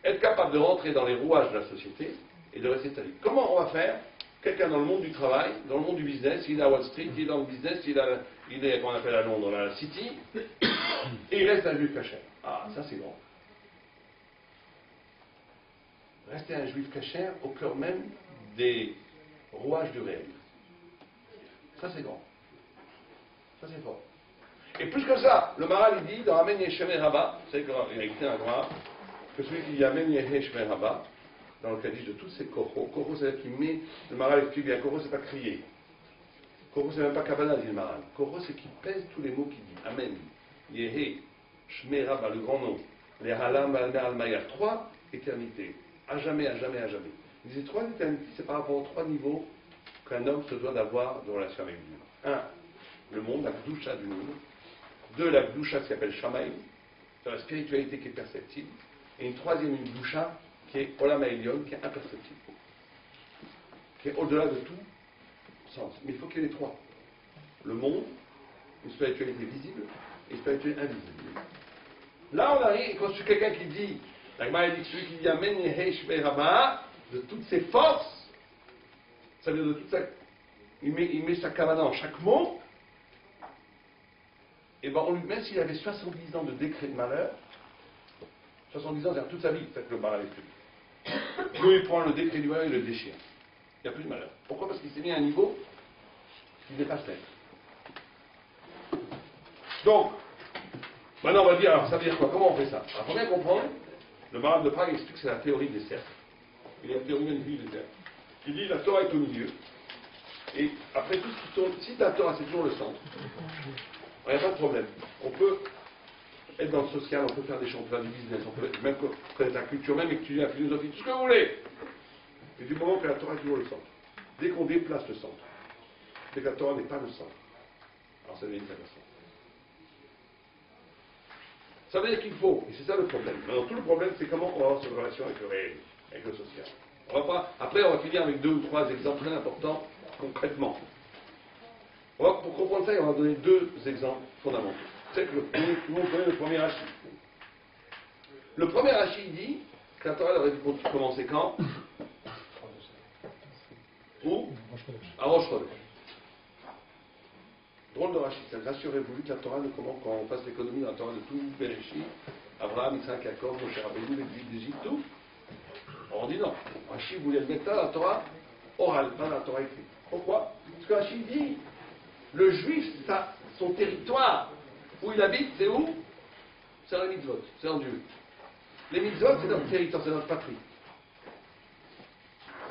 S4: Être capable de rentrer dans les rouages de la société et de rester stable. Comment on va faire? Quelqu'un dans le monde du travail, dans le monde du business, il est à Wall Street, il est dans le business, il est, qu'on appelle à Londres, dans la City, et il reste un juif caché. Ah, ça c'est grand. Rester un juif caché au cœur même des rouages du réel. Ça c'est grand. Ça c'est fort. Et plus que ça, le Maral il dit dans Amen Yeshem Rabba, vous savez qu'il a écrit un grand, que celui qui dit Amen Yeshem Rabba, dans le Kaddish de tous ces Koro, Koro c'est-à-dire qu'il met, le Maral explique bien, Koro c'est pas crier. Koro c'est même pas Kavanah, dit le Maral. Koro c'est qu'il pèse tous les mots qu'il dit. Amen, Yehe, Shme Rabba, le grand nom, les Halam, Almer, Almaya, 3 éternités, à jamais, à jamais, à jamais. Il disait 3 éternités, c'est par rapport aux 3 niveaux qu'un homme se doit d'avoir de relation avec Dieu. 1, le monde, la Gdusha du monde. 2, la Gdusha qui s'appelle Shamaïm, c'est la spiritualité qui est perceptible. Et une troisième, une Gdusha qui est Olam Haïlion, qui est imperceptible, qui est au-delà de tout sens. Mais il faut qu'il y ait les 3. Le monde, une spiritualité visible et une spiritualité invisible. Là, on arrive, quand c'est quelqu'un qui dit, la Gemara dit que celui qui dit Amen Yehe Shme Rabba, de toutes ses forces, ça veut dire de toute sa. Il met sa kavana en chaque mot, et bien on lui, même s'il avait 70 ans de décret de malheur, 70 ans, c'est-à-dire toute sa vie, peut-être que le malheur est plus. Lui, il prend le décret du malheur et le déchire. Il n'y a plus de malheur. Pourquoi? Parce qu'il s'est mis à un niveau qui dépasse l'être. Donc, maintenant on va dire, alors ça veut dire quoi? Comment on fait ça? Alors, pour bien comprendre, le Maral de Prague explique que c'est la théorie des cercles. Il y a une théorie magnifique des cercles. Il dit la Torah est au milieu. Et après tout ce qui tourne, si la Torah c'est toujours le centre, il n'y a pas de problème. On peut être dans le social, on peut faire des choses, on peut faire du business, on peut même connaître la culture, même étudier la philosophie, tout ce que vous voulez. Et du moment que la Torah est toujours le centre, dès qu'on déplace le centre, dès que la Torah n'est pas le centre, alors ça devient une catastrophe. Ça veut dire qu'il faut, et c'est ça le problème. Maintenant, tout le problème, c'est comment on va avoir cette relation avec le réel, avec le social. On va pas, après, on va finir avec 2 ou 3 exemples très importants, concrètement. Pour comprendre ça, on va donner 2 exemples fondamentaux. C'est que tout le monde connaît le premier Rashi. Le premier Rashi dit que la Torah aurait dû commencer quand? Où? À Rosh Chodesh. Drôle de Rashi. Le Rashi aurait voulu que la Torah ne commence quand on fasse l'économie dans la Torah de tout Bereshit, Abraham, Isaac, Jacob, Moshe Rabbeinu, l'exil d'Égypte, tout. Alors on dit non. Rashi voulait mettre ça dans la Torah orale, pas dans la Torah écrite. Pourquoi? Parce que Rashi dit le juif, son territoire où il habite, c'est où? C'est dans les mitzvot, c'est en Dieu. Les mitzvot, c'est notre territoire, c'est notre patrie.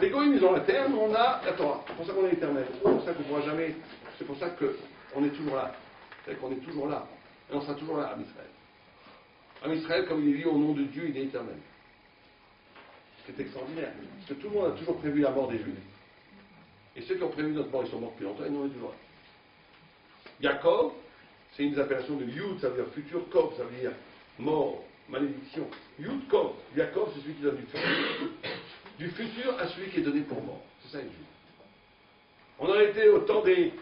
S4: Les goïms, ils ont la terre, nous on a la Torah. C'est pour ça qu'on est éternel. C'est pour ça qu'on ne pourra jamais. C'est pour ça qu'on est toujours là. C'est qu'on est toujours là. Et on sera toujours là à Israël. En Israël, comme il est dit, au nom de Dieu, il est éternel. C'est extraordinaire. Parce que tout le monde a toujours prévu la mort des Juifs. Et ceux qui ont prévu notre mort, ils sont morts depuis longtemps, et nous on est toujours là. Yaakov, c'est une des appellations de Yud, ça veut dire futur, Kov, ça veut dire mort, malédiction. Yud Kov, Yaakov, c'est celui qui donne du futur à celui qui est donné pour mort. C'est ça une Juif. On en était au temps des